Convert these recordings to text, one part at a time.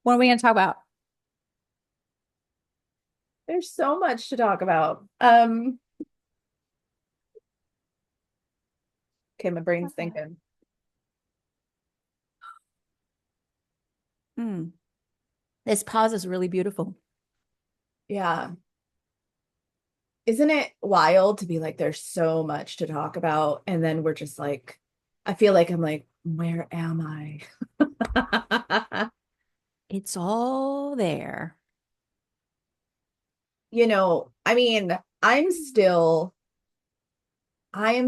What are we going to talk about? There's so much to talk about. Okay, my brain's thinking. Hmm. This pause is really beautiful. Yeah. Isn't it wild to be like, there's so much to talk about, and then we're just like, I feel like I'm like, where am I? It's all there. I mean, I am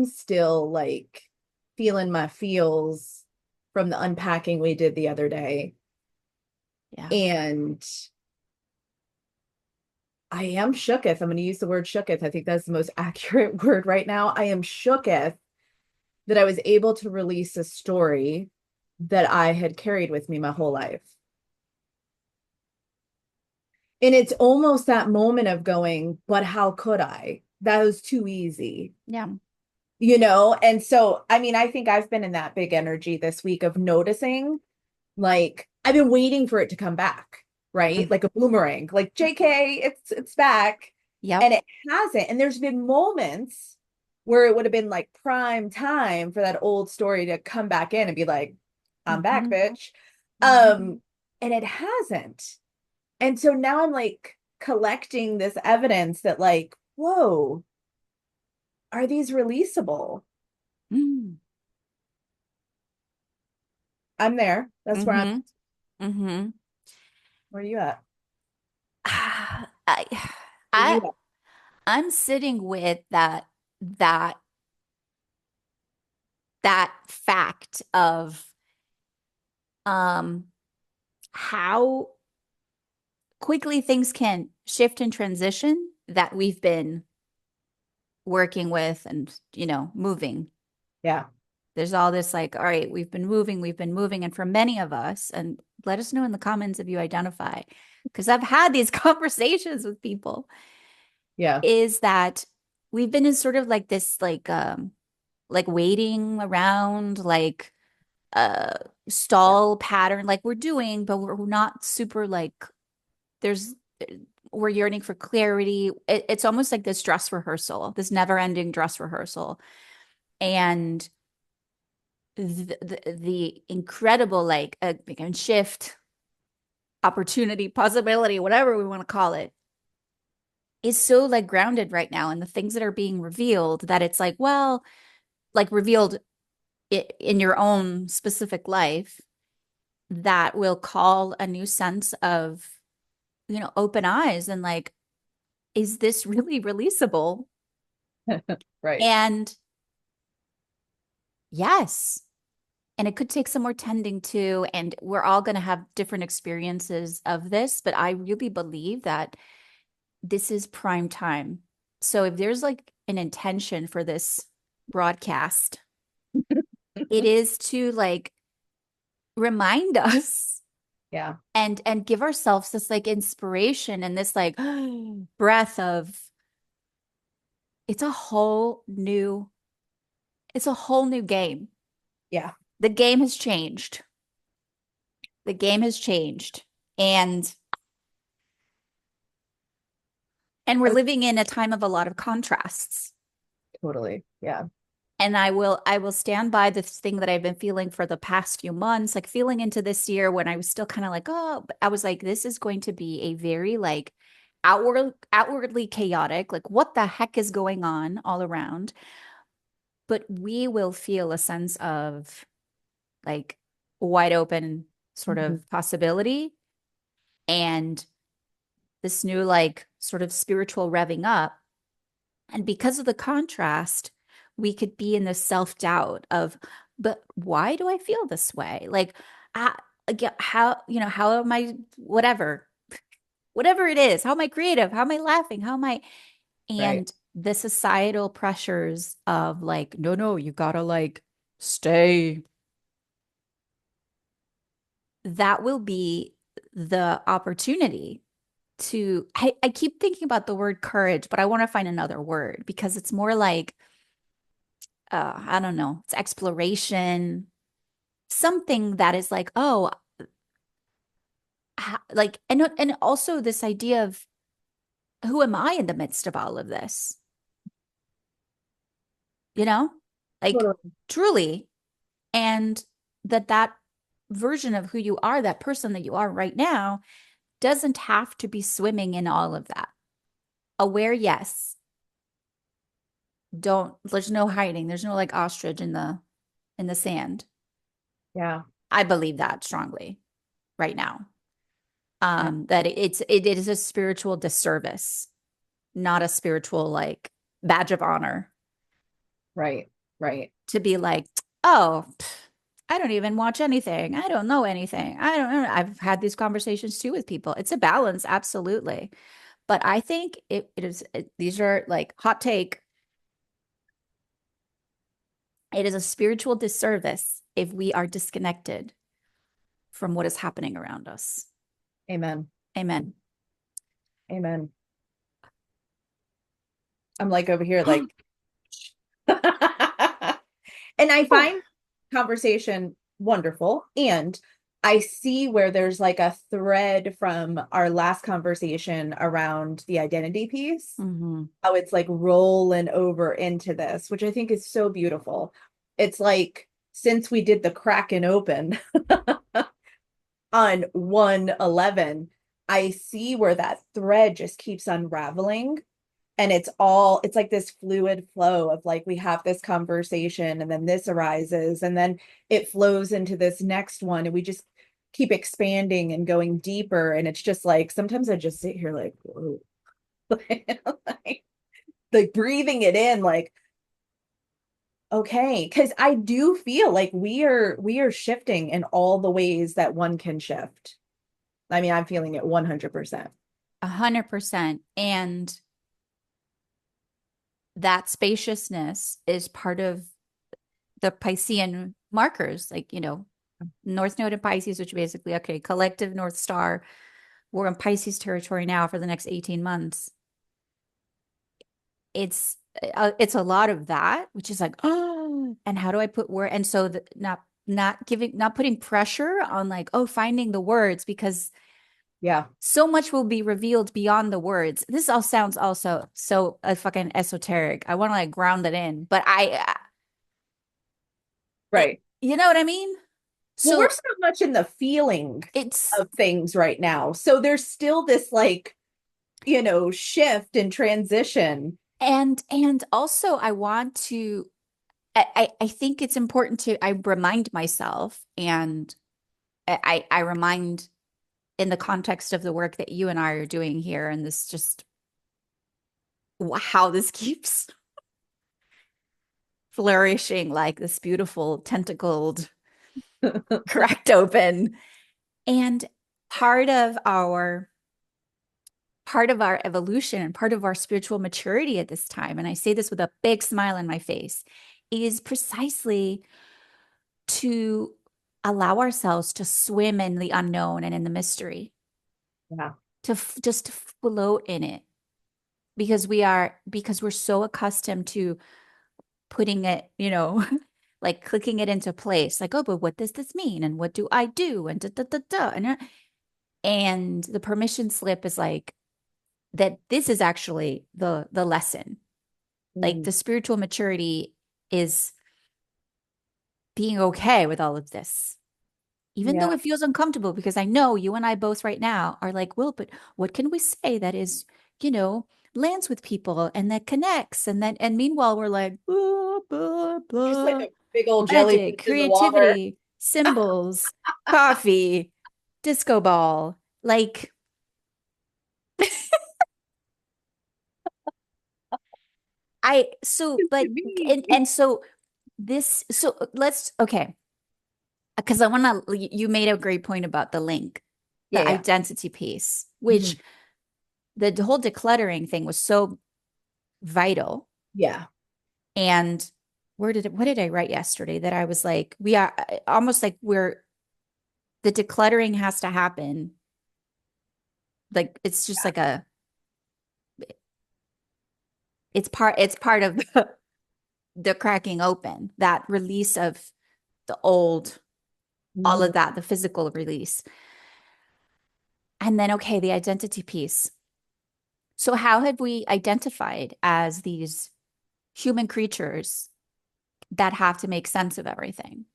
still like feeling my feels from the unpacking we did the other day. Yeah. And I am shooketh. I'm going to use the word shooketh. I think that's the most accurate word right now. I am shooketh that I was able to release a story that I had carried with me my whole life. And it's almost that moment of going, but how could I? That was too easy, Yeah. And so, I mean, I think I've been in that big energy this week of noticing, like, I've been waiting for it to come back, right? Mm. Like a boomerang, like, JK, it's back. Yep. And it hasn't. And there's been moments where it would have been like prime time for that old story to come back in and be like, I'm back, Hmm. bitch. Um, and it hasn't. And so now I'm like collecting this evidence that, like, whoa, are these releasable? Mm. I'm there. That's where I'm. Hmm. Hmm. Where are you at? I, Where are I, you at? I'm sitting with that, that fact of, um, how quickly things can shift and transition that we've been working with and, moving. Yeah. There's all this like, all right, we've been moving. And for many of us, and let us know in the comments if you identify, because I've had these conversations with people, Yeah. is that we've been in sort of like this, like waiting around, like uh Yeah. stall pattern, like we're doing, but we're not super like there's we're yearning for clarity. It's almost like this dress rehearsal, this never-ending dress rehearsal. And the incredible like again shift, opportunity, possibility, whatever we want to call it, is so like grounded right now in the things that are being revealed that it's like, well, like revealed in your own specific life that will call a new sense of, open eyes and like, is this really releasable? Right. And yes. And it could take some more tending to, and we're all going to have different experiences of this, but I really believe that this is prime time. So if there's like an intention for this broadcast, it is to like remind us Yeah. and give ourselves this like inspiration and this like breath of it's a whole new it's a whole new game. Yeah. The game has changed. The game has changed. And we're Oh, living in a time of a lot of contrasts. totally. Yeah. And I will stand by this thing that I've been feeling for the past few months, like feeling into this year when I was still kind of like, oh, I was like, this is going to be a very like outwardly chaotic, like what the heck is going on all around. But we will feel a sense of like wide open sort Mhm. of possibility and this new like sort of spiritual revving up. And because of the contrast, we could be in this self-doubt of, but why do I feel this way? Like, I, again, how am I, whatever it is, how am I creative? How am I laughing? How am I? Right. And the societal pressures of like, no, no, you gotta like stay. That will be the opportunity to, I keep thinking about the word courage, but I want to find another word because it's more like, I don't know, it's exploration, something that is like, oh, like, and also this idea of who am I in the midst of all of this? You know, like Totally. truly, and that version of who you are, that person that you are right now, doesn't have to be swimming in all of that. Aware, yes. Don't, there's no hiding. There's no like ostrich in the sand. Yeah. I believe that strongly right now. Yeah. That it is a spiritual disservice, not a spiritual like badge of honor Right. Right. to be like, oh, I don't even watch anything. I don't know anything. I don't know. I've had these conversations too with people. It's a balance, absolutely. But I think these are like hot take. It is a spiritual disservice if we are disconnected from what is happening around us. Amen. Amen. Amen. I'm like over here, like, and I Oh, find conversation wonderful. And I see where there's like a thread from our last conversation around the identity piece, mm-hmm. how it's like rolling over into this, which I think is so beautiful. It's like since we did the Kraken open on 111, I see where that thread just keeps unraveling. And it's like this fluid flow of like we have this conversation and then this arises and then it flows into this next one and we just keep expanding and going deeper. And it's just like sometimes I just sit here like, whoa. like breathing it in, like, okay, because I do feel like we are shifting in all the ways that one can shift. I mean, I'm feeling it 100%. 100%. And that spaciousness is part of the Piscean markers, like, North Node in Pisces, which basically, okay, collective North Star. We're in Pisces territory now for the next 18 months. It's a lot of that, which is like, oh, and how do I put word? And so not putting pressure on like, oh, finding the words because Yeah, so much will be revealed beyond the words. This all sounds also so fucking esoteric. I want to like ground it in, but right. you know what I mean? Well, we're So so much in the feeling it's of things right now. So there's still this like, shift and transition. and also I want to I think it's important to I remind myself and I remind in the context of the work that you and I are doing here and this just how this keeps flourishing like this beautiful tentacled cracked open and part of our part of our evolution and part of our spiritual maturity at this time, and I say this with a big smile on my face, is precisely to allow ourselves to swim in the unknown and in the mystery, Yeah. to just float in it because we're so accustomed to putting it, like clicking it into place, like, oh, but what does this mean? And what do I do? And da da da da. And the permission slip is like that this is actually the lesson. Like Mm, the spiritual maturity is being okay with all of this, even though yeah. it feels uncomfortable, because I know you and I both right now are like, well, but what can we say that is, you know, lands with people and that connects? And meanwhile, we're like, blah, blah, Just like blah, a big old jellyfish magic, in the water. creativity, symbols, coffee, disco ball. Like, but, Me. and so so okay. Because I want to, you made a great point about the link, Yeah, the yeah. identity piece, Mhm. which the whole decluttering thing was so vital. Yeah. And what did I write yesterday that I was like, we are almost like the decluttering has to happen. Like, it's just like it's part of the cracking open, that release of the old, all Mhm. of that, the physical release. And then, okay, the identity piece. So, how have we identified as these human creatures that have to make sense of everything?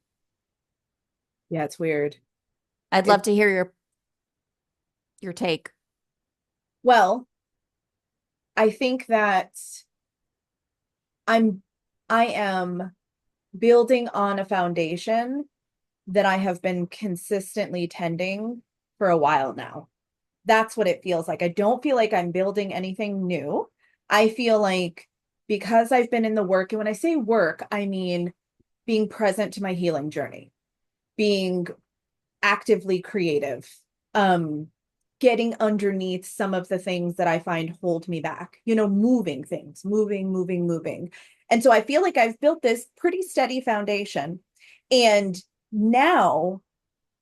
Yeah, it's weird. I'd love It to hear your take. well, I think that I'm I am building on a foundation that I have been consistently tending for a while now. That's what it feels like. I don't feel like I'm building anything new. I feel like because I've been in the work, and when I say work, I mean being present to my healing journey, being actively creative, um, getting underneath some of the things that I find hold me back, moving things, moving. And so I feel like I've built this pretty steady foundation. And now,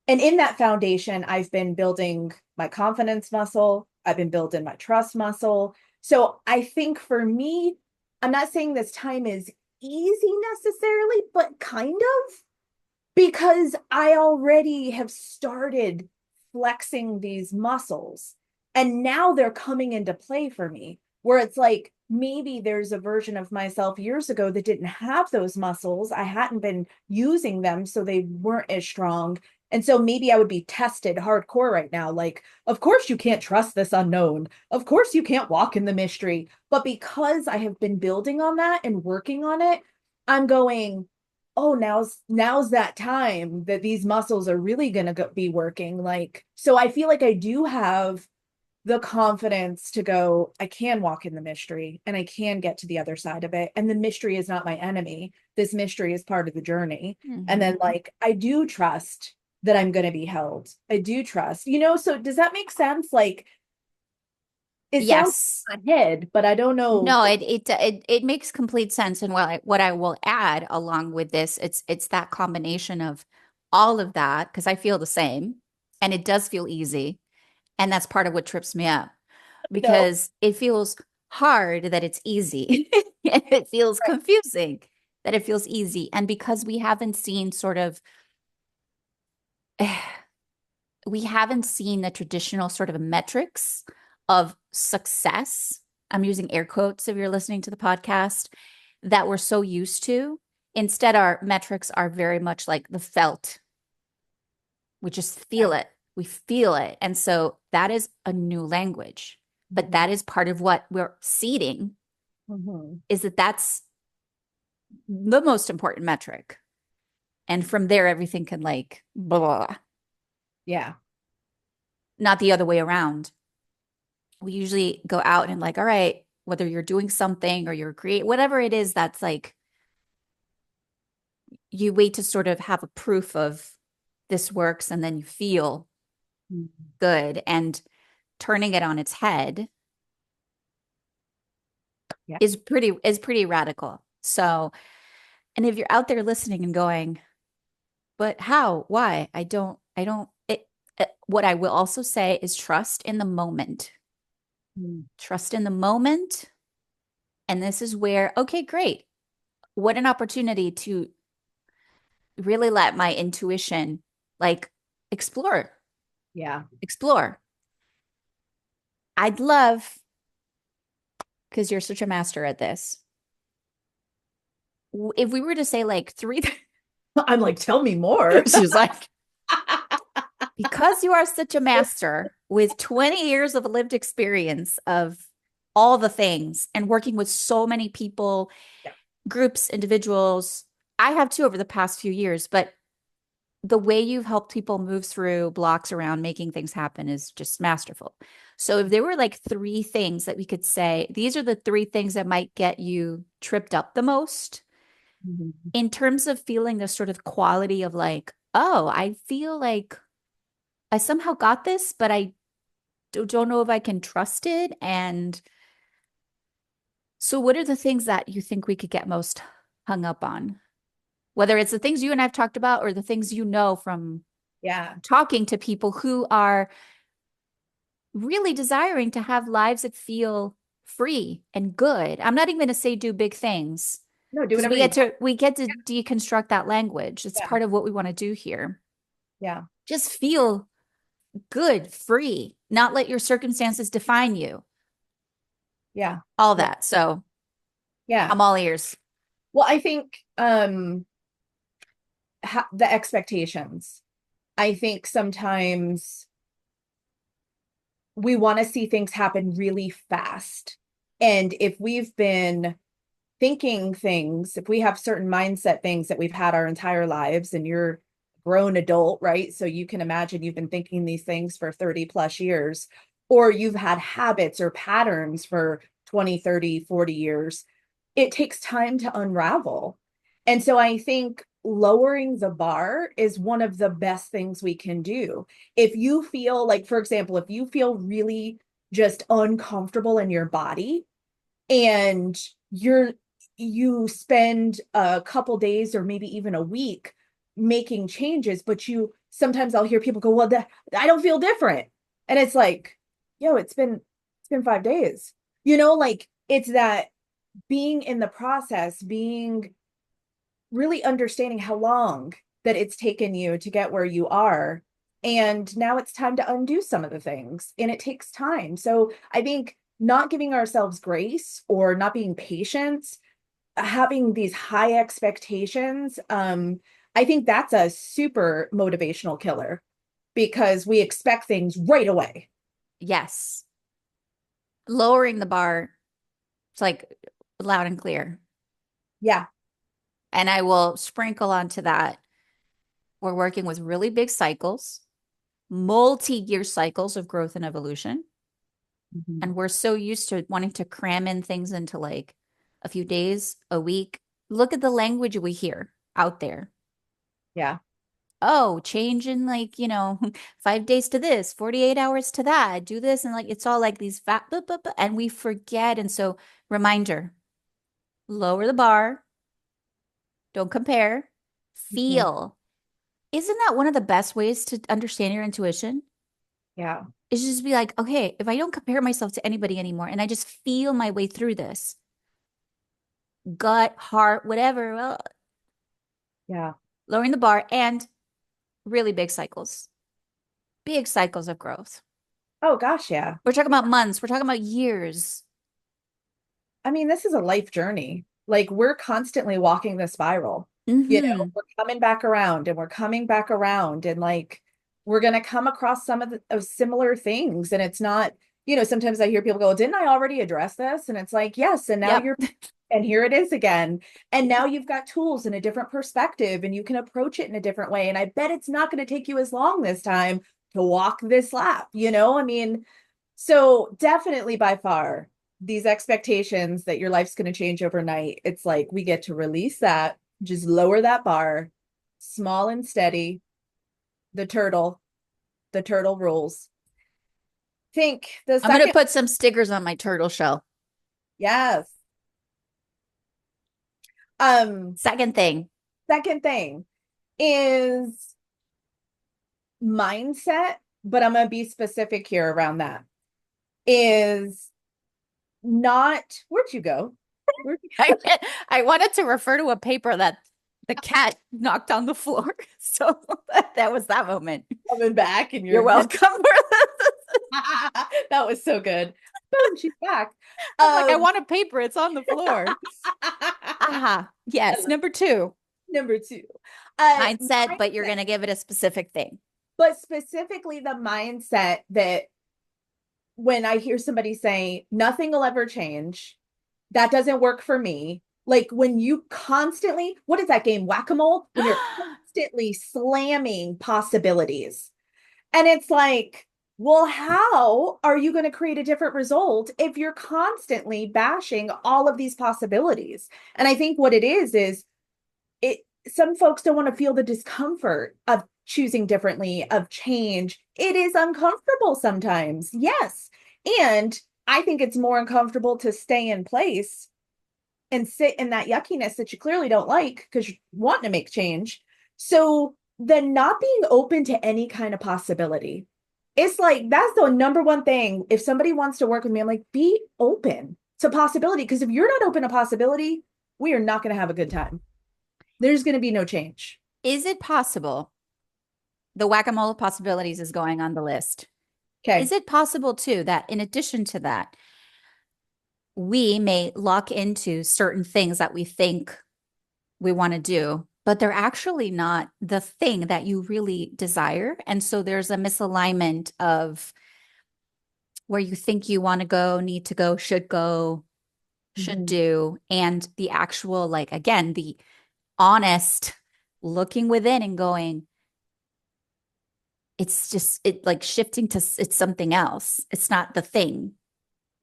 and in that foundation, I've been building my confidence muscle, I've been building my trust muscle. So I think for me, I'm not saying this time is easy necessarily, but kind of, because I already have started flexing these muscles and now they're coming into play for me, where it's like maybe there's a version of myself years ago that didn't have those muscles. I hadn't been using them, so they weren't as strong. And so maybe I would be tested hardcore right now. Like, of course, you can't trust this unknown. Of course, you can't walk in the mystery. But because I have been building on that and working on it, I'm going, oh, now's that time that these muscles are really going to be working. Like, so I feel like I do have the confidence to go, I can walk in the mystery and I can get to the other side of it. And the mystery is not my enemy. This mystery is part of the journey. And Mhm. then, like, I do trust that I'm going to be held. I do trust, so does that make sense? Like, it sounds Yes. in my head, but I don't know. No, it makes complete sense. And what I will add along with this, it's that combination of all of that, because I feel the same, and it does feel easy. And that's part of what trips me up No. because it feels hard that it's easy. And it feels Right. confusing that it feels easy. And because we haven't seen sort of we haven't seen the traditional sort of metrics of success. I'm using air quotes if you're listening to the podcast that we're so used to. Instead, our metrics are very much like the felt. We just Yeah. feel it. We feel it. And so that is a new language. But Mhm. that is part of what we're seeding Mhm. is that that's the most important metric. And from there, everything can like blah, blah, blah. Yeah. Not the other way around. We usually go out and like, all right, whether you're doing something or you're create whatever it is that's like you wait to sort of have a proof of this works and then you feel Mhm. good and turning it on its head Yeah. is pretty radical. So, and if you're out there listening and going, but how? Why? I don't what I will also say is trust in the moment. Mhm. Trust in the moment. And this is where, okay, great. What an opportunity to really let my intuition like explore, Yeah. explore. I'd love, because you're such a master at this, if we were to say like three, I'm like, tell me more. she's like, because you are such a master with 20 years of lived experience of all the things and working with so many people, Yeah. groups, individuals. I have too over the past few years, but the way you've helped people move through blocks around making things happen is just masterful. So if there were like three things that we could say, these are the three things that might get you tripped up the most Mhm. in terms of feeling this sort of quality of like, oh, I feel like I somehow got this, but I don't know if I can trust it. And so what are the things that you think we could get most hung up on? Whether it's the things you and I've talked about or the things you know from Yeah. talking to people who are really desiring to have lives that feel free and good. I'm not even going to say do big things No, do because whatever we you get want. to we get to deconstruct that language. It's Yeah. part of what we want to do here. Yeah. Just feel good, free, not let your circumstances define you, Yeah. all Yeah. that. So Yeah. I'm all ears. Well, I think the expectations. I think sometimes we want to see things happen really fast. And if we've been thinking things, if we have certain mindset things that we've had our entire lives, and you're a grown adult, right? So you can imagine you've been thinking these things for 30 plus years, or you've had habits or patterns for 20, 30, 40 years. It takes time to unravel. And so I think lowering the bar is one of the best things we can do. If you feel like, for example, if you feel really just uncomfortable in your body, and you spend a couple days or maybe even a week making changes, but you sometimes I'll hear people go, well, I don't feel different. And it's like, yo, it's been 5 days. Like it's that being in the process, being really understanding how long that it's taken you to get where you are. And now it's time to undo some of the things, and it takes time. So I think not giving ourselves grace or not being patient, having these high expectations, I think that's a super motivational killer because we expect things right away. Yes. Lowering the bar, it's like loud and clear. Yeah. And I will sprinkle onto that. We're working with really big cycles, multi-year cycles of growth and evolution. Mhm. And we're so used to wanting to cram in things into like a few days, a week. Look at the language we hear out there. Yeah. Oh, change in like, 5 days to this, 48 hours to that, do this. And like, it's all like these fat, and we forget. And so, reminder, lower the bar, don't compare, Mhm. feel. Isn't that one of the best ways to understand your intuition? Yeah. Is just be like, okay, if I don't compare myself to anybody anymore and I just feel my way through this, gut, heart, whatever, well, Yeah. lowering the bar and really big cycles of growth. Oh gosh, yeah. We're talking about months, we're talking about years. I mean, this is a life journey. Like we're constantly walking the spiral. Hmm. We're coming back around and we're coming back around, and like we're going to come across some of similar things. And it's not, sometimes I hear people go, didn't I already address this? And it's like, yes. And now Yep. and here it is again. And now you've got tools and a different perspective, and you can approach it in a different way. And I bet it's not going to take you as long this time to walk this lap, I mean, so definitely by far, these expectations that your life's going to change overnight, it's like we get to release that, just lower that bar, small and steady, the turtle, the turtle rules. Think the I'm gonna second, put some stickers on my turtle shell. yes. Um, Second thing. Second thing is mindset, but I'm gonna be specific here around that. Is not where'd you go? Where'd you I I wanted to refer to a paper that the cat knocked on the floor. So that was that moment. coming back and You're you're welcome. that was so good. Boom, she's back. I'm like, I Um, want a paper. It's on the floor. Aha. I Yes. love Number two, number two. mindset, but you're Mindset, going to give it a specific thing. but specifically the mindset that when I hear somebody say nothing will ever change, that doesn't work for me. Like when you constantly, what is that game, Whac-A-Mole? When you're constantly slamming possibilities. And it's like, well, how are you going to create a different result if you're constantly bashing all of these possibilities? And I think what it is it some folks don't want to feel the discomfort of choosing differently, of change. It is uncomfortable sometimes. Yes. And I think it's more uncomfortable to stay in place and sit in that yuckiness that you clearly don't like because you're wanting to make change. So then not being open to any kind of possibility. It's like that's the number one thing. If somebody wants to work with me, I'm like, be open to possibility. Because if you're not open to possibility, we are not going to have a good time. There's going to be no change. Is it possible the whack-a-mole of possibilities is going on the list. Is Okay. it possible too that in addition to that, we may lock into certain things that we think we want to do, but they're actually not the thing that you really desire. And so there's a misalignment of where you think you want to go, need to go, should Mhm. do, and the actual, like, again, the honest looking within and going, it's just, it like shifting to it's something else. It's not the thing.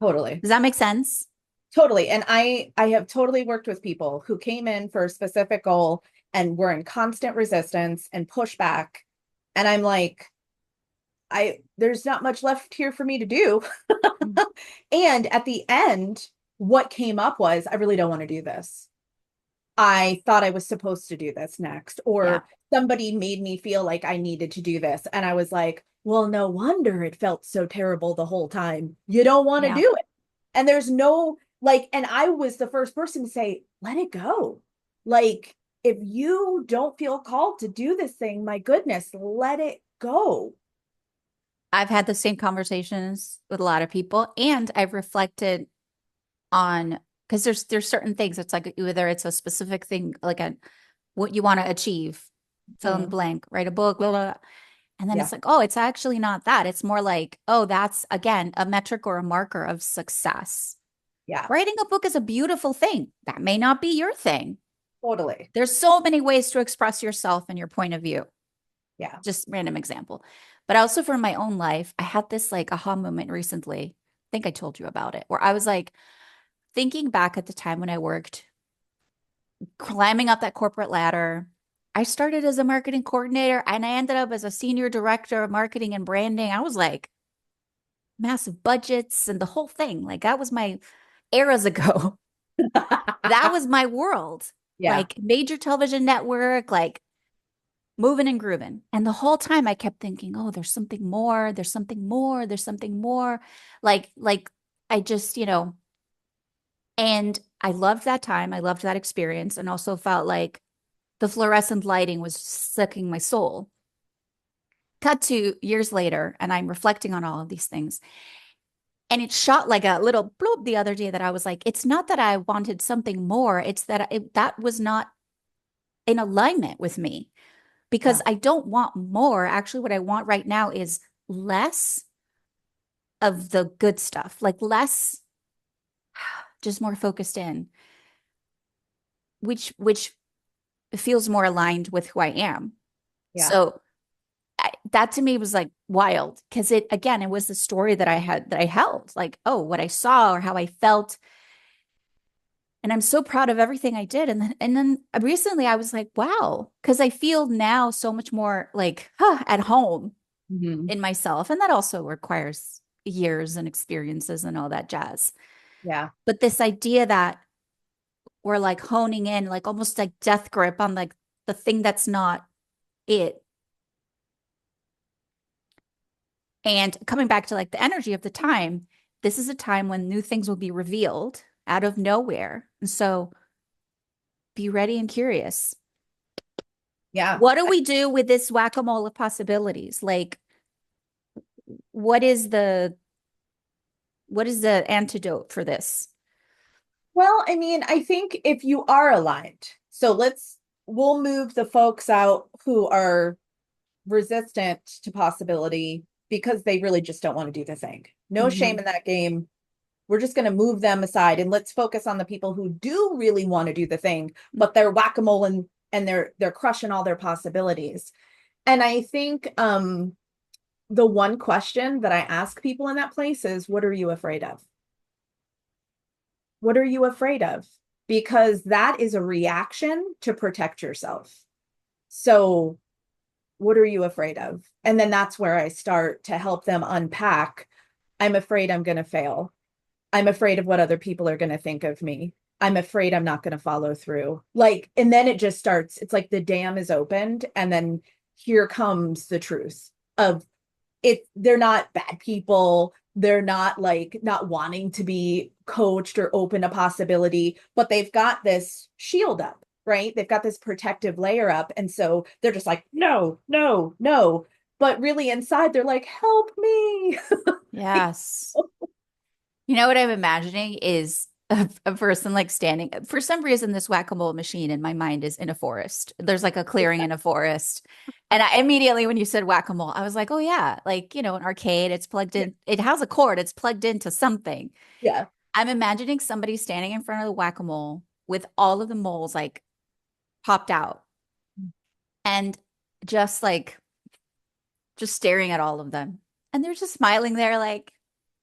Totally. Does that make sense? Totally. And I have totally worked with people who came in for a specific goal and were in constant resistance and pushback. And I'm like, there's not much left here for me to do. And at the end, what came up was, I really don't want to do this. I thought I was supposed to do this next, Yeah. or somebody made me feel like I needed to do this. And I was like, well, no wonder it felt so terrible the whole time. You don't want to Yeah. do it. And there's no like, and I was the first person to say, let it go. Like, if you don't feel called to do this thing, my goodness, let it go. I've had the same conversations with a lot of people, and I've reflected on, because there's certain things. It's like whether it's a specific thing, like a what you want to achieve, fill in the Mhm. blank, write a book, blah, blah, blah. And then Yeah. it's like, oh, it's actually not that. It's more like, oh, that's again a metric or a marker of success. Yeah. Writing a book is a beautiful thing. That may not be your thing. Totally. There's so many ways to express yourself and your point of view. Yeah. Just random example. But also for my own life, I had this like aha moment recently. I think I told you about it, where I was like thinking back at the time when I worked, climbing up that corporate ladder. I started as a marketing coordinator and I ended up as a senior director of marketing and branding. I was like massive budgets and the whole thing. Like that was my eras ago. That was my world. Yeah. Like major television network, like moving and grooving. And the whole time I kept thinking, oh, there's something more, there's something more, there's something more. Like I just, and I loved that time. I loved that experience and also felt like the fluorescent lighting was sucking my soul. Cut to years later, and I'm reflecting on all of these things. And it shot like a little bloop the other day that I was like, it's not that I wanted something more. It's that that was not in alignment with me because Yeah. I don't want more. Actually, what I want right now is less of the good stuff, like less, just more focused in, which feels more aligned with who I am. Yeah. So that to me was like wild because it again it was the story that I held like oh what I saw or how I felt, and I'm so proud of everything I did, and then recently I was like wow, because I feel now so much more like at home Mhm. in myself, and that also requires years and experiences and all that jazz. Yeah. But this idea that we're like honing in like almost like death grip on like the thing that's not it. And coming back to like the energy of the time, this is a time when new things will be revealed out of nowhere. And so be ready and curious. Yeah. What do we do with this whack-a-mole of possibilities? Like, what is the antidote for this? Well, I mean, I think if you are aligned, so we'll move the folks out who are resistant to possibility because they really just don't want to do the thing. No shame Mhm. in that game. We're just going to move them aside and let's focus on the people who do really want to do the thing, but they're whack-a-mole and they're crushing all their possibilities. And I think the one question that I ask people in that place is, what are you afraid of? What are you afraid of? Because that is a reaction to protect yourself. So, what are you afraid of? And then that's where I start to help them unpack. I'm afraid I'm going to fail. I'm afraid of what other people are going to think of me. I'm afraid I'm not going to follow through. Like, and then it just starts, it's like the dam is opened, and then here comes the truth of it. They're not bad people. They're not like not wanting to be coached or open a possibility, but they've got this shield up. right? They've got this protective layer up. And so they're just like, no, no, no. But really inside, they're like, help me. Yes. You know what I'm imagining is a person like standing, for some reason, this whack-a-mole machine in my mind is in a forest. There's like a clearing in a forest. And I immediately, when you said whack-a-mole, I was like, oh, yeah, like, an arcade, it's plugged Yeah. in, it has a cord, it's plugged into something. Yeah. I'm imagining somebody standing in front of the whack-a-mole with all of the moles like popped out and just like, just staring at all of them. And they're just smiling there, like,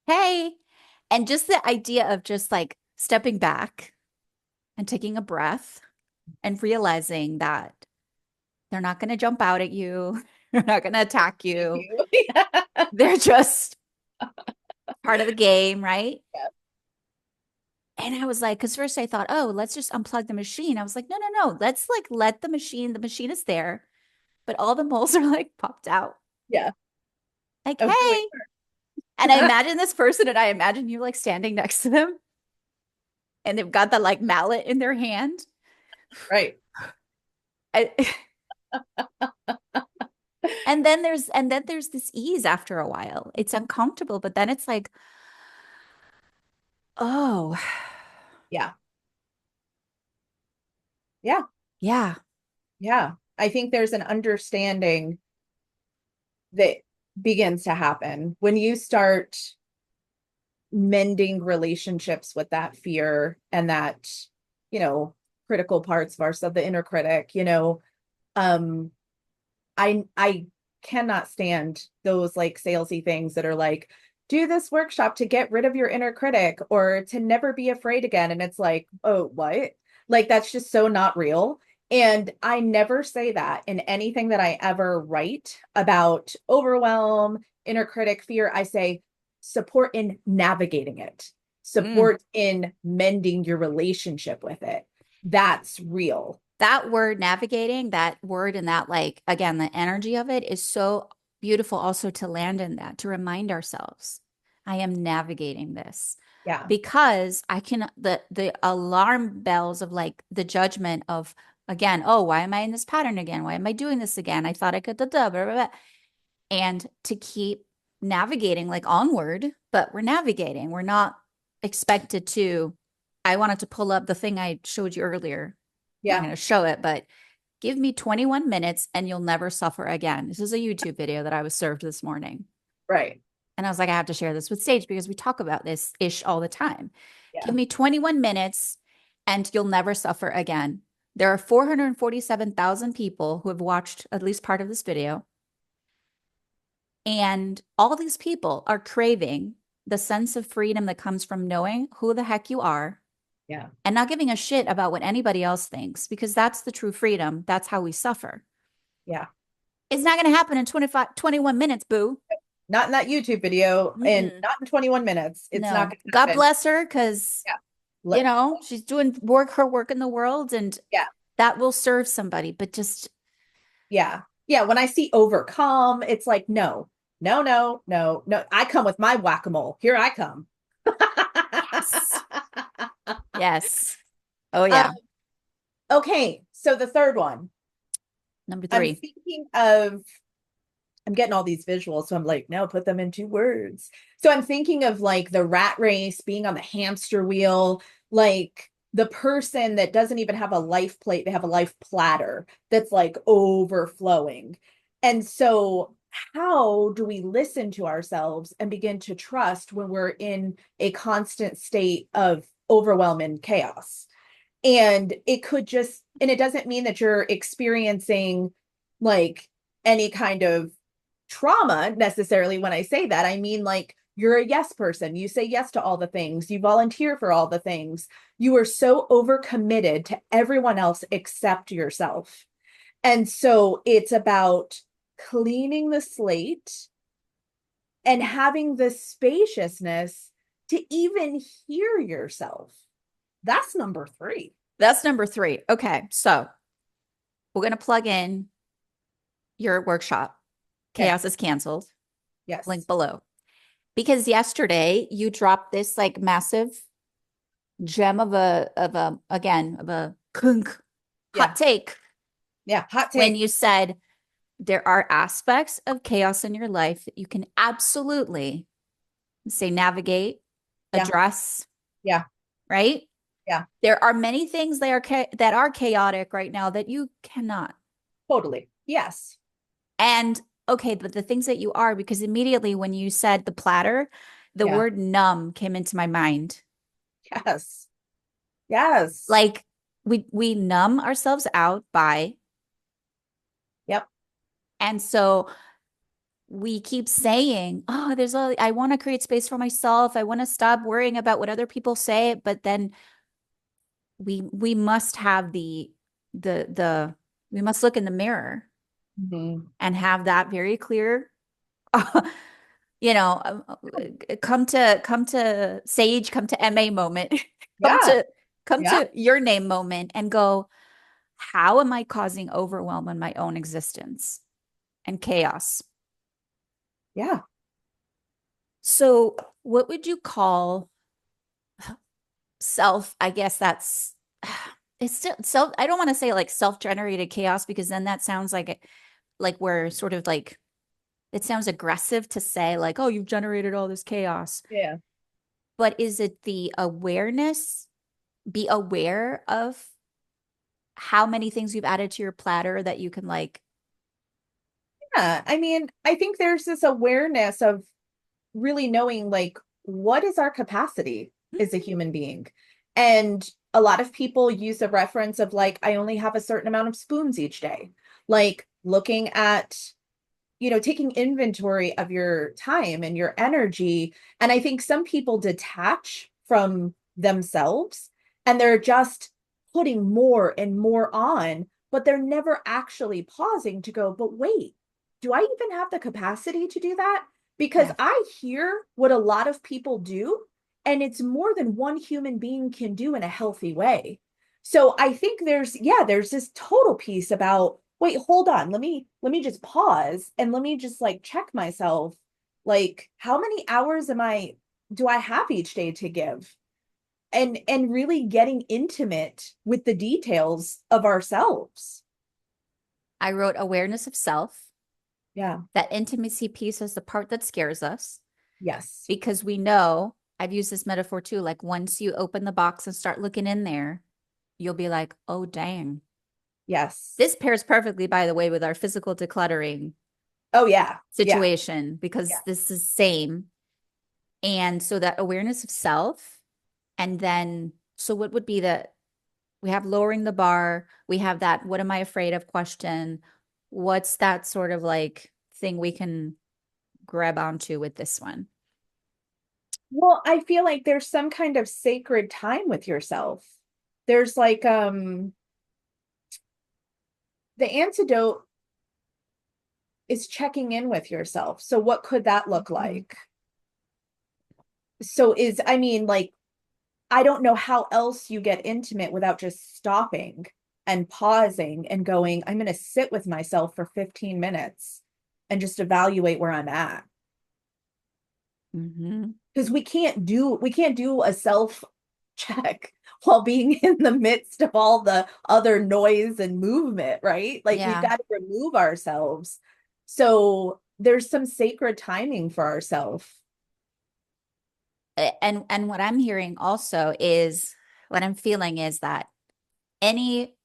hey. And just the idea of just like stepping back and taking a breath and realizing that they're not going to jump out at you, they're not going to attack you. Yeah. They're just part of the game, right? Yeah. And I was like, because first I thought, oh, let's just unplug the machine. I was like, no, no, no. Let's like let the machine is there, but all the moles are like popped out. Yeah. Like, Of who hey. And I imagine this person and I imagine you like standing next to them and they've got that like mallet in their hand. right. I, and then there's this ease after a while. It's uncomfortable, but then it's like, oh, Yeah. Yeah. yeah. Yeah. I think there's an understanding that begins to happen when you start mending relationships with that fear and that, you know, critical parts of ourselves, the inner critic, um, I cannot stand those like salesy things that are like, do this workshop to get rid of your inner critic or to never be afraid again. And it's like, oh, what? Like that's just so not real. And I never say that in anything that I ever write about overwhelm, inner critic, fear. I say support in navigating it, Mm. support in mending your relationship with it. That's real. That word navigating, that word and that like again, the energy of it is so beautiful also to land in that, to remind ourselves, I am navigating this. Yeah. Because I can the alarm bells of like the judgment of again, oh, why am I in this pattern again? Why am I doing this again? I thought I could blah, blah, blah. And to keep navigating like onward, but we're navigating. We're not expected to. I wanted to pull up the thing I showed you earlier. I'm not Yeah. going to show it, but give me 21 minutes and you'll never suffer again. This is a YouTube video that I was served this morning. Right. And I was like, I have to share this with Sage because we talk about this ish all the time. Give Yeah. me 21 minutes and you'll never suffer again. There are 447,000 people who have watched at least part of this video. And all these people are craving the sense of freedom that comes from knowing who the heck you are Yeah. and not giving a shit about what anybody else thinks, because that's the true freedom. That's how we suffer. Yeah. It's not going to happen in 21 minutes, boo. Not in that YouTube video and Mm-mm. not in 21 minutes. It's not No. going to God happen. bless her because, Yeah. she's doing her work in the world and Yeah. that will serve somebody. But just, Yeah. Yeah. When I see overcome, it's like, no, no, no, no, no. I come with my whack-a-mole. Here I come. yes. Yes. Oh, Um, yeah. okay. So the third one, Number I'm 3. thinking of, I'm getting all these visuals. So I'm like, no, put them into words. So I'm thinking of like the rat race, being on the hamster wheel, like the person that doesn't even have a life plate, they have a life platter that's like overflowing. And so, how do we listen to ourselves and begin to trust when we're in a constant state of overwhelm and chaos? And it could just, and it doesn't mean that you're experiencing like any kind of trauma necessarily when I say that. I mean, like, you're a yes person. You say yes to all the things. You volunteer for all the things. You are so overcommitted to everyone else except yourself. And so it's about cleaning the slate and having the spaciousness to even hear yourself. That's number 3. That's number 3. Okay. So we're going to plug in your workshop. Okay. Chaos is canceled. Link Yes. below. Because yesterday you dropped this like massive gem of a kunk Hot Yeah. take Yeah. Hot when take. you said there are aspects of chaos in your life that you can absolutely say navigate, Yeah. address, Yeah. right? Yeah. There are many things that are chaotic right now that you cannot. Totally. Yes. And okay, but the things that you are, because immediately when you said the platter, the Yeah. word numb came into my mind. Yes. Yes. Like we numb ourselves out by, Yep. and so we keep saying, oh, I want to create space for myself. I want to stop worrying about what other people say. But then we must have the we must look in the mirror Mhm. and have that very clear, you know, come to Sage, come to MA moment, come Yeah. to come Yeah. to your name moment and go, how am I causing overwhelm in my own existence and chaos? Yeah. So, what would you call self? I guess that's it's still self. I don't want to say like self-generated chaos because then that sounds like we're sort of like it sounds aggressive to say like, oh, you've generated all this chaos. Yeah. But is it the awareness? Be aware of how many things you've added to your platter that you can like, Yeah. I mean, I think there's this awareness of really knowing like what is our capacity as a human being. And a lot of people use a reference of like, I only have a certain amount of spoons each day. Like looking at, taking inventory of your time and your energy. And I think some people detach from themselves and they're just putting more and more on, but they're never actually pausing to go, but wait, do I even have the capacity to do that? Because yeah. I hear what a lot of people do, and it's more than one human being can do in a healthy way. So I think there's this total piece about, wait, hold on, let me just pause and let me just like check myself. Like, how many hours do I have each day to give? And really getting intimate with the details of ourselves. I wrote awareness of self. Yeah. That intimacy piece is the part that scares us Yes. because we know I've used this metaphor too. Like once you open the box and start looking in there, you'll be like, oh, dang. Yes. This pairs perfectly, by the way, with our physical decluttering Oh yeah. Yeah. situation because Yeah. this is same. And so that awareness of self, and then, so what would be we have lowering the bar, we have that, what am I afraid of question. What's that sort of like thing we can grab onto with this one? Well, I feel like there's some kind of sacred time with yourself. There's like the antidote is checking in with yourself. So what could that look Mhm. like? I mean, like, I don't know how else you get intimate without just stopping and pausing and going, I'm going to sit with myself for 15 minutes and just evaluate where I'm at. Mhm. Because we can't do a self check while being in the midst of all the other noise and movement, right? Like we've Yeah. got to remove ourselves. So there's some sacred timing for ourselves. And what I'm hearing also is what I'm feeling is that any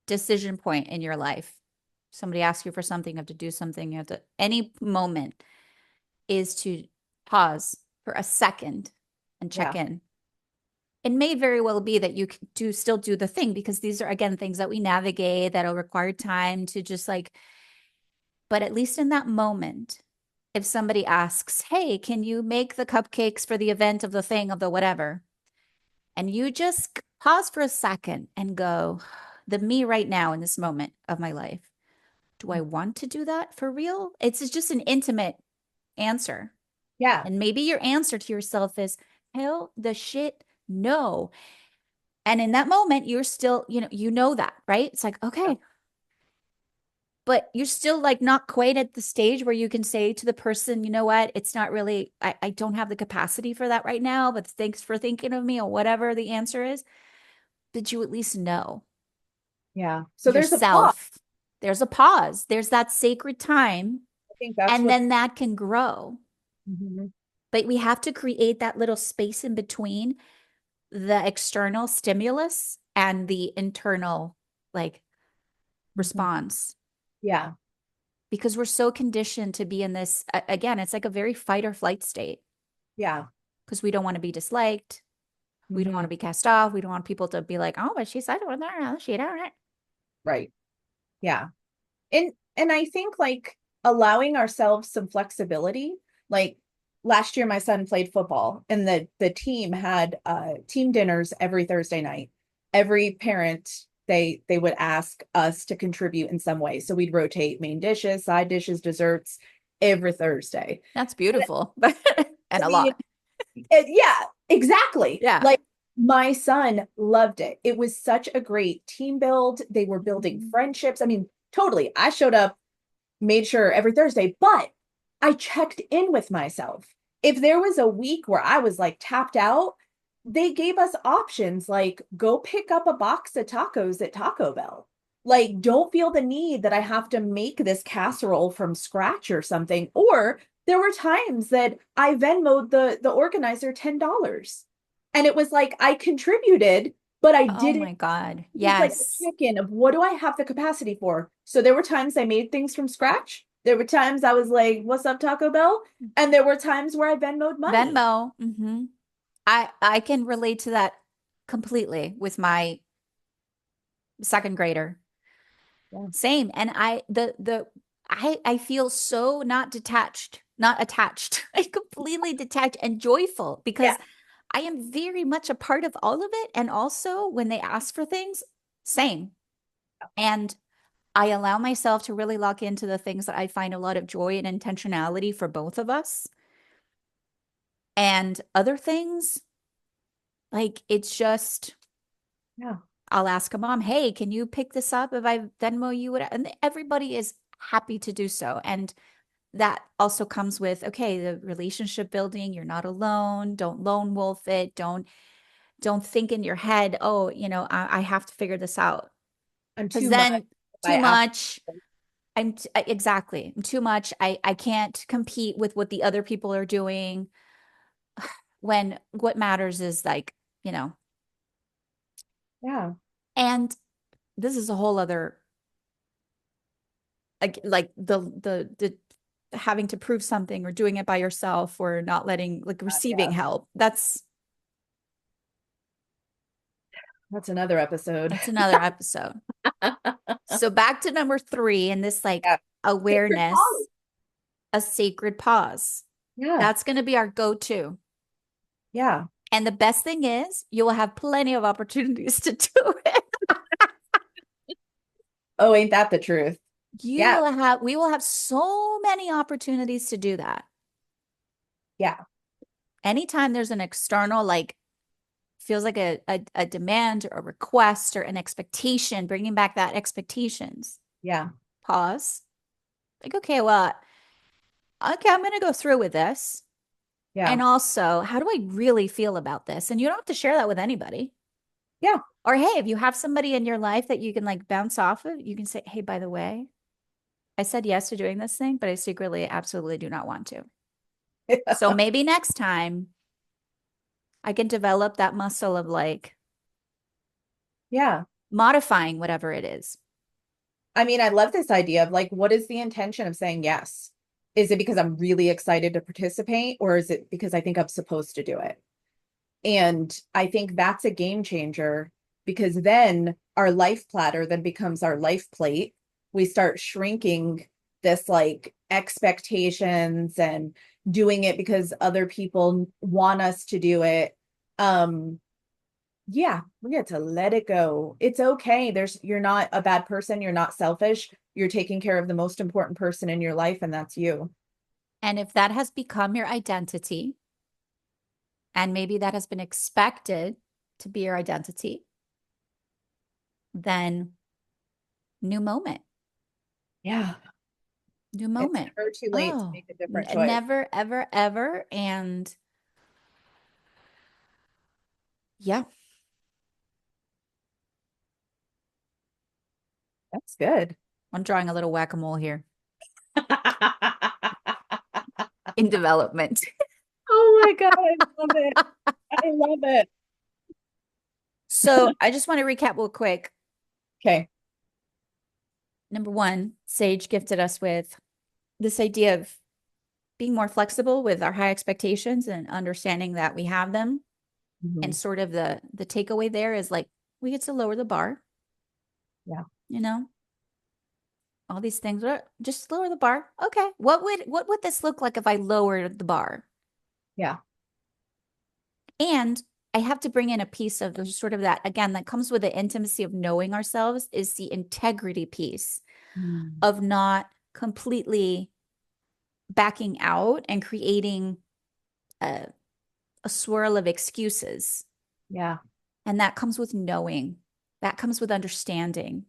decision point in your life, somebody asks you for something, you have to do something, you have to, any moment is to pause for a second and check Yeah. in. It may very well be that you do still do the thing because these are again things that we navigate that'll require time to just like, but at least in that moment, if somebody asks, hey, can you make the cupcakes for the event of the thing of the whatever? And you just pause for a second and go, the me right now in this moment of my life, do I want to do that for real? It's just an intimate answer. Yeah. And maybe your answer to yourself is, hell the shit no. And in that moment, you're still, you know that, right? It's like, Yeah. okay, but you're still like not quite at the stage where you can say to the person, you know what, it's not really, I don't have the capacity for that right now, but thanks for thinking of me or whatever the answer is. Did you at least know? Yeah. So there's a pause. yourself. There's a pause. There's that sacred time, I think that's and what. then that can grow. Mhm. But we have to create that little space in between the external stimulus and the internal like Mhm. response, Yeah. because we're so conditioned to be in this again, it's like a very fight or flight state Yeah. because we don't want to be disliked. We don't want Hmm. to be cast off. We don't want people to be like, oh, but she said it with her. She don't. Right. Yeah. And I think like allowing ourselves some flexibility. Like last year my son played football and the team had team dinners every Thursday night. Every parent they would ask us to contribute in some way. So we'd rotate main dishes, side dishes, desserts every Thursday. That's And beautiful. And I a mean, lot. yeah, exactly. Yeah. Like my son loved it. It was such a great team build. They were building Mhm. friendships. I mean, totally. I showed up, made sure every Thursday, but I checked in with myself. If there was a week where I was like tapped out, they gave us options like go pick up a box of tacos at Taco Bell. Like, don't feel the need that I have to make this casserole from scratch or something. Or there were times that I Venmoed the organizer $10. And it was like I contributed, but I Oh didn't. my God. It was like the Yes. chicken of what do I have the capacity for? So there were times I made things from scratch. There were times I was like, "What's up, Taco Bell?" And there were times where I Venmoed money. Venmo. I can relate to that completely with my second grader. Yeah. Same. And I feel so not detached, not attached. I completely detached and joyful Yeah. because I am very much a part of all of it. And also when they ask for things, same. And I allow myself to really lock into the things that I find a lot of joy and intentionality for both of us. And other things, like it's just Yeah. I'll ask a mom, hey, can you pick this up if I Venmo you? And everybody is happy to do so. And that also comes with, okay, the relationship building, you're not alone. Don't lone wolf it. Don't think in your head, oh, I have to figure this out. I'm Because too much then if I too ask. much. Exactly. I'm too much. I can't compete with what the other people are doing when what matters is like, you know, Yeah. and this is a whole other like the having to prove something or doing it by yourself or not letting like receiving Yeah. help. That's another episode. That's another episode. So back to number 3 in this like Yeah. Sacred awareness, pause. a sacred pause. Yeah. That's going to be our go-to. Yeah. And the best thing is you will have plenty of opportunities to do it. Oh, ain't that the truth? Yeah. We will have so many opportunities to do that. Yeah. Anytime there's an external, like feels like a demand or a request or an expectation, bringing back that expectations, Yeah. pause. Like, okay, well, okay, I'm going to go through with this. Yeah. And also, how do I really feel about this? And you don't have to share that with anybody. Yeah. Or, hey, if you have somebody in your life that you can like bounce off of, you can say, hey, by the way, I said yes to doing this thing, but I secretly absolutely do not want to. So maybe next time I can develop that muscle of like Yeah. modifying whatever it is. I mean, I love this idea of like, what is the intention of saying yes? Is it because I'm really excited to participate, or is it because I think I'm supposed to do it? And I think that's a game changer because then our life platter then becomes our life plate. We start shrinking this like expectations and doing it because other people want us to do it. Um, yeah, we get to let it go. It's okay. You're not a bad person. You're not selfish. You're taking care of the most important person in your life, and that's you. And if that has become your identity, and maybe that has been expected to be your identity, then new moment, Yeah. new It's moment. never too late to Oh, make a different choice. never, ever, ever. And yeah, That's good. I'm drawing a little whack-a-mole here in development. Oh my God, I love it. I love it. So I just want to recap real quick. Okay. Number one, Sage gifted us with this idea of being more flexible with our high expectations and understanding that we have them. And Mhm. sort of the takeaway there is like we get to lower the bar, Yeah. you know, all these things are just lower the bar. Okay. What would this look like if I lowered the bar? Yeah. And I have to bring in a piece of there's sort of that again that comes with the intimacy of knowing ourselves is the integrity piece Mm. of not completely backing out and creating a, a swirl of excuses. Yeah. And that comes with knowing, that comes with understanding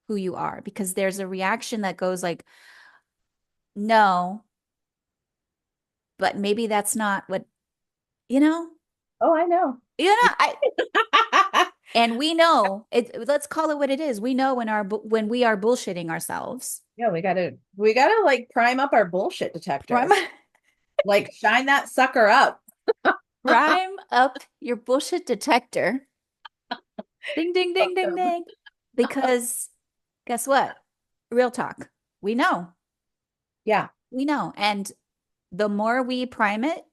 who you are, because there's a reaction that goes like, no, but maybe that's not what, you know, Oh, I know. I, and we know it, let's call it what it is. We know when we are bullshitting ourselves. Yeah, we gotta like prime up our bullshit Prime, detector. Like shine that sucker up. prime up your bullshit detector. Ding, ding, ding, ding, Awesome. ding. Because guess what? Real talk. We know. Yeah. We know. And the more we prime it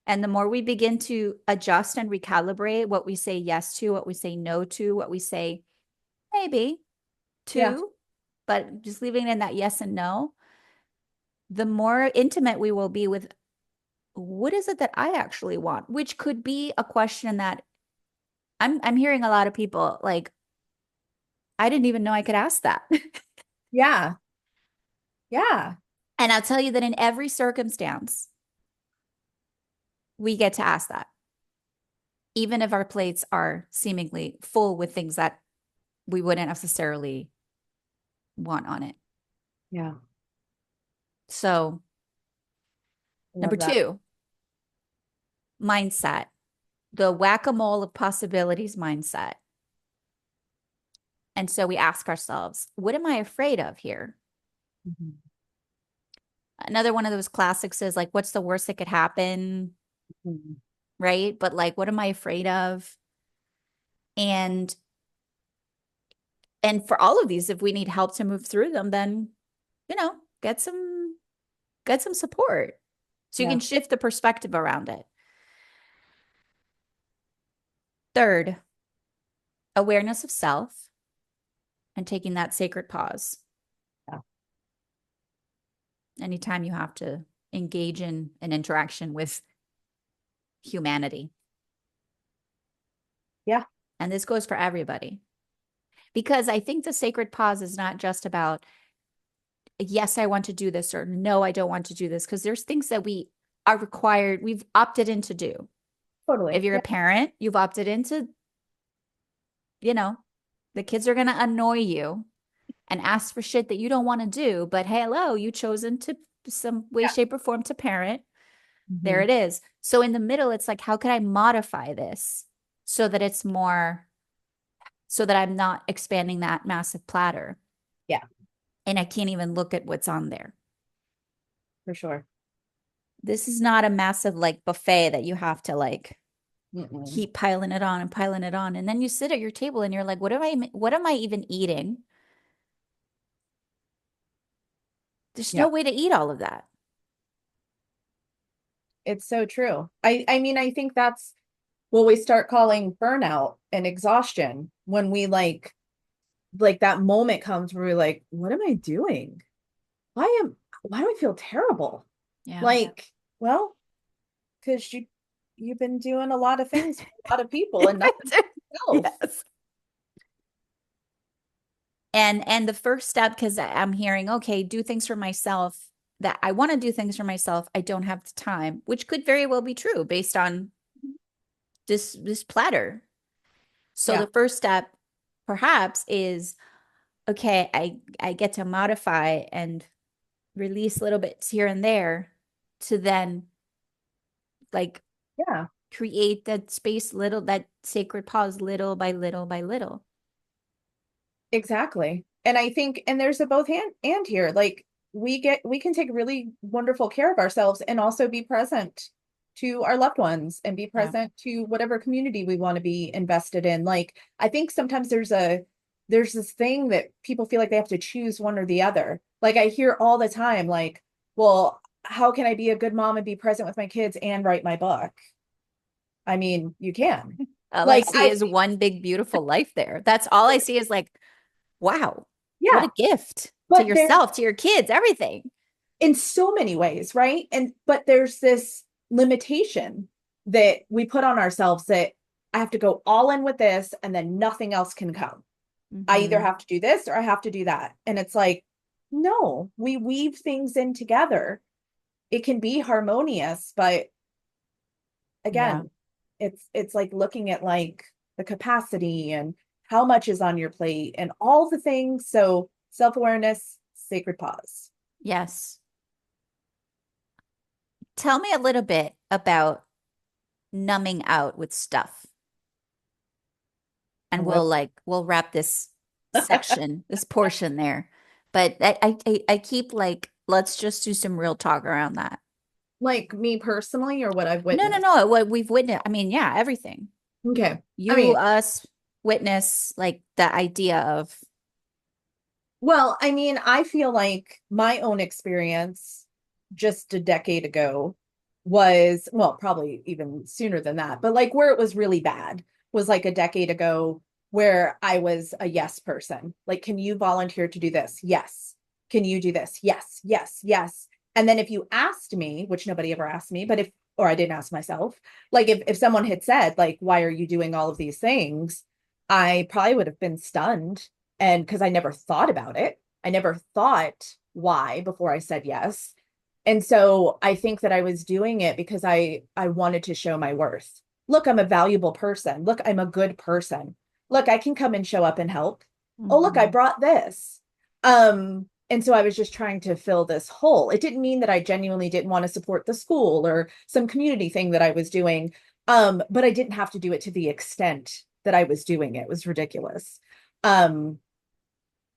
and the more we begin to adjust and recalibrate what we say yes to, what we say no to, what we say maybe Yeah. to, but just leaving it in that yes and no, the more intimate we will be with what is it that I actually want, which could be a question that I'm hearing a lot of people like, I didn't even know I could ask that. Yeah. Yeah. And I'll tell you that in every circumstance, we get to ask that, even if our plates are seemingly full with things that we wouldn't necessarily want on it. Yeah. So, number Love that. two, mindset, the whack-a-mole of possibilities mindset. And so we ask ourselves, what am I afraid of here? Mhm. Another one of those classics is like, what's the worst that could happen? Mhm. Right. But like, what am I afraid of? And for all of these, if we need help to move through them, then, you know, get some support so you Yeah. can shift the perspective around it. Third, awareness of self and taking that sacred pause Yeah. anytime you have to engage in an interaction with humanity. Yeah. And this goes for everybody. Because I think the sacred pause is not just about, yes, I want to do this, or no, I don't want to do this. Because there's things that we are required, we've opted in to do. If Totally. you're a Yeah. parent, you've opted into, you know, the kids are going to annoy you and ask for shit that you don't want to do. But hey, hello, you chosen to some way, Yeah. shape, or form to parent. There Mhm. it is. So in the middle, it's like, how can I modify this so that it's more, so that I'm not expanding that massive platter Yeah, and I can't even look at what's on there. for sure. This is not a massive like buffet that you have to like Mm-mm. keep piling it on and piling it on. And then you sit at your table and you're like, what am I even eating? There's no Yeah, way to eat all of that. it's so true. I mean, I think that's what we start calling burnout and exhaustion when we like that moment comes where we're like, what am I doing? Why do I feel terrible? Yeah. Like, well, because you've been doing a lot of things for a lot of people and nothing for yourself. Yes. And the first step, because I'm hearing, okay, do things for myself that I want to do things for myself. I don't have the time, which could very well be true based on this platter. So Yeah, the first step perhaps is, okay, I get to modify and release little bits here and there to then like yeah, create that space little, that sacred pause little by little by little. exactly. And I think, and there's a both and here, like we can take really wonderful care of ourselves and also be present to our loved ones and be Yeah. present to whatever community we want to be invested in. Like, I think sometimes there's this thing that people feel like they have to choose one or the other. Like I hear all the time, like, well, how can I be a good mom and be present with my kids and write my book? I mean, you can. All I Like see is one big, beautiful life there. That's all I see is like, wow, what a yeah, gift to but there yourself, to your kids, everything. in so many ways, right? And but there's this limitation that we put on ourselves that I have to go all in with this and then nothing else can come. I either Hmm. have to do this or I have to do that. And it's like, no, we weave things in together. It can be harmonious, but Yeah. again, it's like looking at like the capacity and how much is on your plate and all the things. So self-awareness, sacred pause. Yes. Tell me a little bit about numbing out with stuff. And What we'll wrap this section, this portion there. But I keep like, let's just do some real talk around that. like me personally or what I've No, no, witnessed? no. What we've witnessed. I mean, yeah, everything. Okay. I You, mean, us, witness, like the idea of, well, I mean, I feel like my own experience just a decade ago was, well, probably even sooner than that, but like where it was really bad was like a decade ago where I was a yes person. Like, can you volunteer to do this? Yes. Can you do this? Yes, yes, yes. And then if you asked me, which nobody ever asked me, but if, or I didn't ask myself, like if someone had said, like, why are you doing all of these things? I probably would have been stunned. And because I never thought about it, I never thought why before I said yes. And so I think that I was doing it because I wanted to show my worth. Look, I'm a valuable person. Look, I'm a good person. Look, I can come and show up and help. Oh, look, I mhm. brought this. And so I was just trying to fill this hole. It didn't mean that I genuinely didn't want to support the school or some community thing that I was doing. But I didn't have to do it to the extent that I was doing it. It was ridiculous. Um,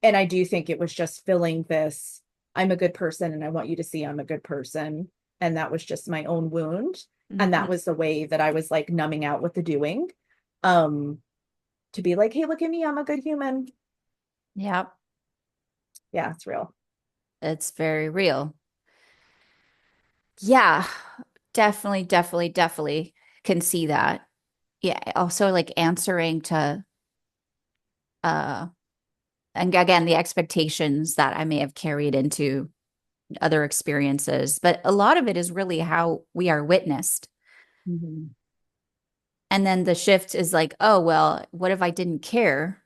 and I do think it was just filling this, I'm a good person and I want you to see I'm a good person. And that was just my own wound. And that Mhm. was the way that I was like numbing out with the doing. Um, to be like, hey, look at me, I'm a good human. Yeah, Yeah, it's real. it's very real. Yeah, definitely, definitely, definitely can see that. Yeah, also like answering to uh and again the expectations that I may have carried into other experiences, but a lot of it is really how we are witnessed. Mhm. And then the shift is like, oh, well, what if I didn't care?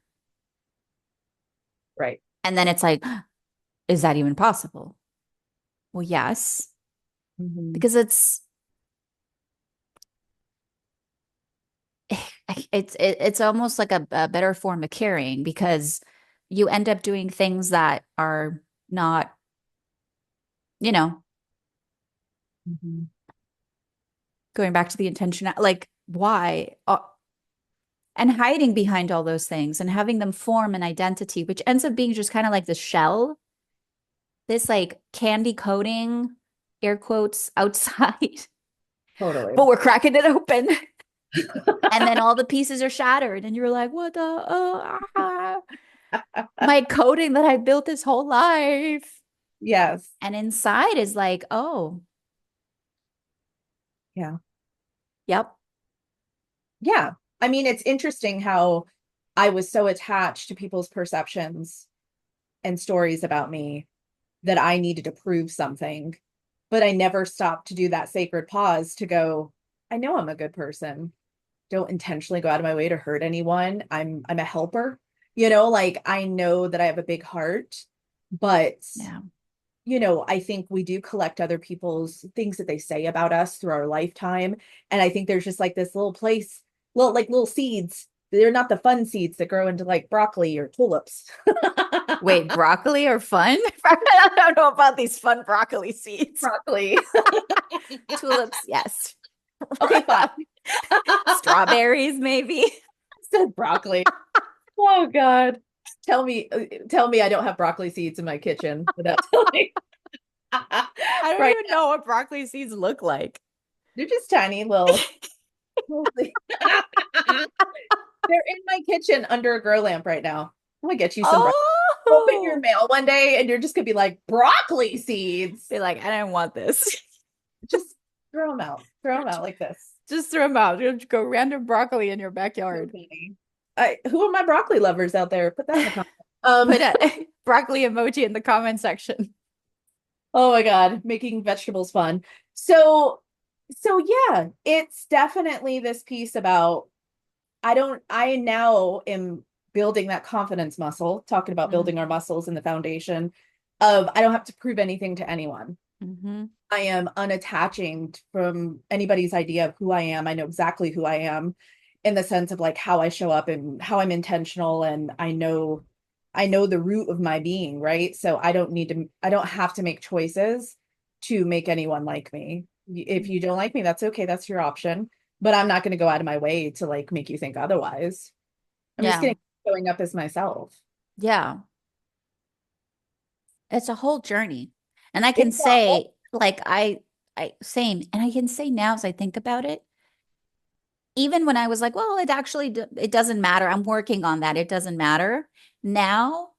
Right. And then it's like, is that even possible? Well, yes, Mhm. because it's almost like a better form of caring because you end up doing things that are not, you know, Mhm. going back to the intention, like why? And hiding behind all those things and having them form an identity, which ends up being just kind of like the shell, this like candy coating, air quotes, outside, but Totally. we're cracking it open. And then all the pieces are shattered, and you're like, what the? My coating that I built this whole life. Yes. And inside is like, oh, Yeah. yep. Yeah. I mean, it's interesting how I was so attached to people's perceptions and stories about me that I needed to prove something, but I never stopped to do that sacred pause to go, I know I'm a good person. Don't intentionally go out of my way to hurt anyone. I'm a helper. Like I know that I have a big heart, but Yeah. I think we do collect other people's things that they say about us through our lifetime. And I think there's just like this little place, little seeds. They're not the fun seeds that grow into like broccoli or tulips. Wait, broccoli are fun? I don't know about these fun broccoli seeds. Broccoli. Tulips, yes. Okay, fine. Strawberries, maybe. Said broccoli. Oh God. tell me I don't have broccoli seeds in my kitchen without telling. I don't Right even now. know what broccoli seeds look like. They're just tiny little they're in my kitchen under a grow lamp right now. I'm gonna get you some broccoli. Open your Oh, mail one day and you're just gonna be like, broccoli seeds. be like, I don't want this. Just throw them out. Throw them out like this. Just throw them out. Just go random broccoli in your So backyard. funny. Who are my broccoli lovers out there? Put that in the comments. Put a broccoli emoji in the comment section. Oh my God, making vegetables fun. So, so yeah, it's definitely this piece about I now am building that confidence muscle, talking about building our muscles in the foundation of I don't have to prove anything to anyone. Mm-hmm. I am unattaching from anybody's idea of who I am. I know exactly who I am in the sense of like how I show up and how I'm intentional and I know the root of my being, right? So I don't have to make choices to make anyone like me. If you don't like me, that's okay. That's your option. But I'm not going to go out of my way to like make you think otherwise. I'm just Yeah. going to keep showing up as myself. Yeah. It's a whole journey. And I can It's a whole, say, like, same. And I can say now as I think about it, even when I was like, well, it actually, it doesn't matter. I'm working on that. It doesn't matter. Now,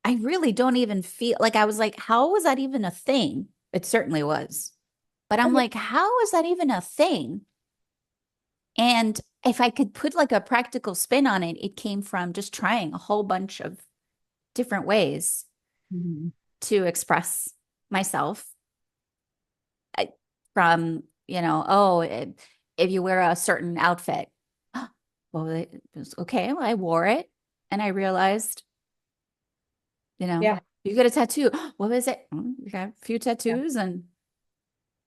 I really don't even feel like I was like, how was that even a thing? It certainly was. But oh I'm yeah, like, how is that even a thing? And if I could put like a practical spin on it, it came from just trying a whole bunch of different ways mhm. to express myself. From, oh, if you wear a certain outfit, well, it was okay. Well, I wore it and I realized, Yeah, you get a tattoo. What was it? You got a few yeah, tattoos and,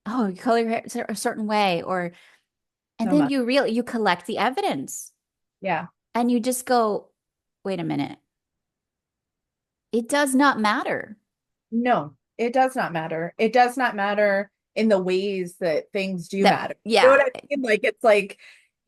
oh, you color your hair a certain way, and so then much. you collect the evidence Yeah. and you just go, wait a minute. It does not matter. No, it does not matter. It does not matter in the ways that things do That, matter. You know yeah, what I mean? Like it's like,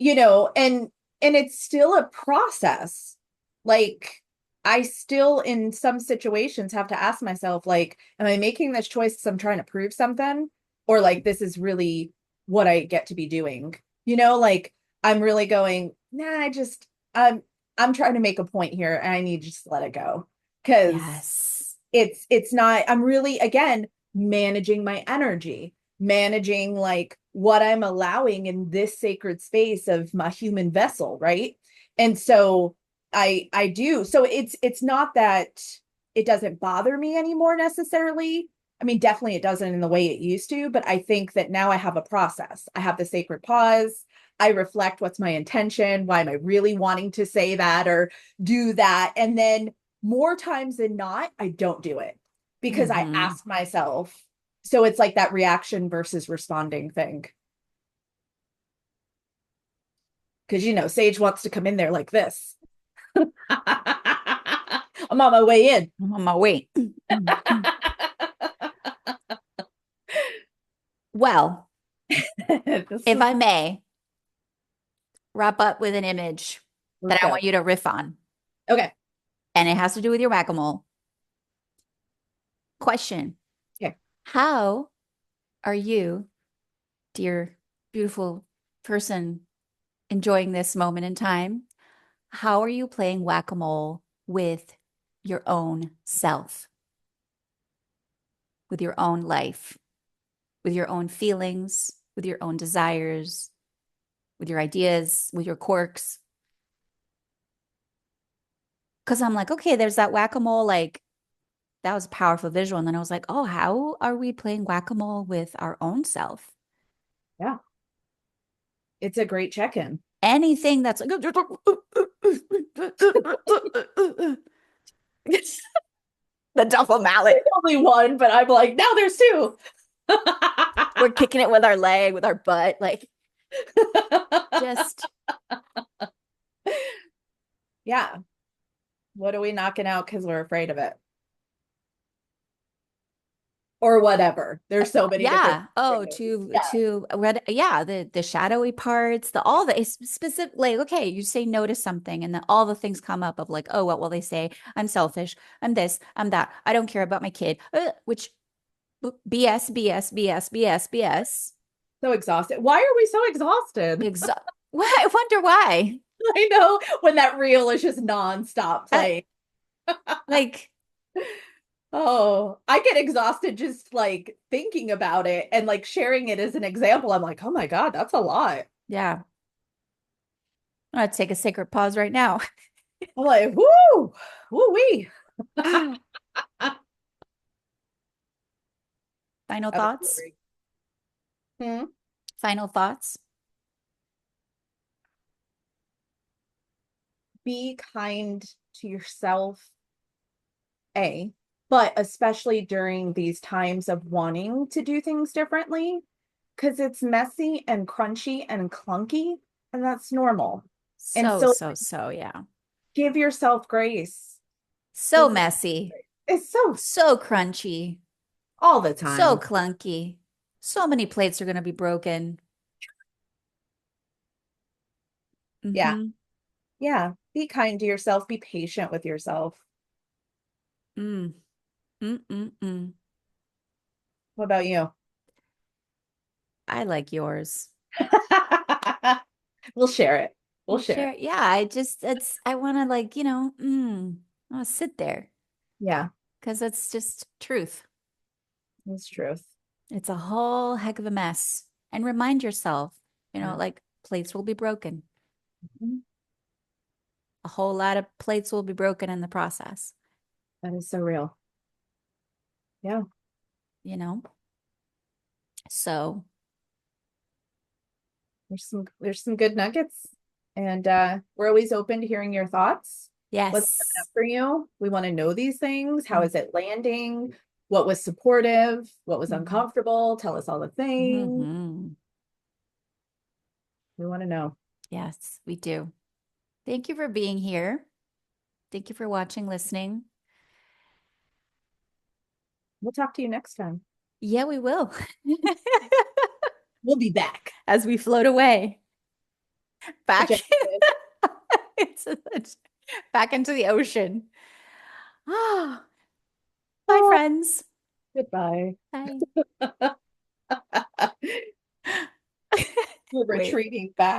and it's still a process. Like I still in some situations have to ask myself, like, am I making this choice because I'm trying to prove something? Or like this is really what I get to be doing? Like I'm really going, nah, I'm trying to make a point here and I need to just let it go. Because yes. it's not I'm really again managing my energy, managing like what I'm allowing in this sacred space of my human vessel, right? And so I do so it's not that it doesn't bother me anymore necessarily. I mean, definitely it doesn't in the way it used to, but I think that now I have a process. I have the sacred pause. I reflect what's my intention. Why am I really wanting to say that or do that? And then more times than not, I don't do it because I Hmm. ask myself. So it's like that reaction versus responding thing. Because, Sage wants to come in there like this. I'm on my way in. I'm on my way. Well, This if is, I may wrap up with an image let's that I go. want you to riff on, Okay. and it has to do with your whack-a-mole. Question: Okay. how are you, dear, beautiful person, enjoying this moment in time? How are you playing whack-a-mole with your own self, with your own life, with your own feelings, with your own desires, with your ideas, with your quirks? Because I'm like, okay, there's that whack-a-mole, like that was a powerful visual. And then I was like, oh, how are we playing whack-a-mole with our own self? Yeah. It's a great check-in. Anything that's like the duffel mallet. There's only one, but I'm like, now there's two. We're kicking it with our leg, with our butt, like just Yeah. What are we knocking out because we're afraid of it? or whatever. There's so many different Yeah. Oh, things. Yeah. to red. Yeah. The shadowy parts, the all the specific, like, okay, you say no to something, and then all the things come up of like, oh, what will they say? I'm selfish. I'm this. I'm that. I don't care about my kid. Which BS, BS, BS, BS, BS. So exhausted. Why are we so exhausted? Exa Why? I wonder why. I know when that reel is just nonstop I, playing. like, Oh, I get exhausted just like thinking about it and like sharing it as an example. I'm like, oh my God, that's a lot. yeah. I'm gonna take a sacred pause right now. I'm like, whoo, woo wee. Final I was thoughts. wondering. Hmm. Final thoughts. Be kind to yourself, A, but especially during these times of wanting to do things differently, because it's messy and crunchy and clunky, and that's normal. And So, so so, so, yeah. give yourself grace. So This is messy. it's so So crunchy. all the So time. clunky. So many plates are gonna be broken. Yeah. Mm-hmm. Yeah. Be kind to yourself. Be patient with yourself. Mm. Mm-mm-mm. What about you? I like yours. We'll share it. We'll We'll share share it. it. Yeah, I just I wanna like, I wanna sit there Yeah, because it's just truth. that's truth. It's a whole heck of a mess. And remind yourself, Yeah. like plates will be broken. Mhm. A whole lot of plates will be broken in the process, That is so real. Yeah. you know? So, There's some good nuggets. And we're always open to hearing your thoughts. What's coming up yes. for you? We want to know these things. How is it landing? What was supportive? What was Mhm. uncomfortable? Tell us all the things. Mhm. We want to know. Yes, we do. Thank you for being here. Thank you for watching, listening. We'll talk to you next time. Yeah, we will. We'll be back. As we float away back Ejected. into back into the ocean. Ah, bye, Oh, friends. goodbye. Bye. We're Wait. retreating back.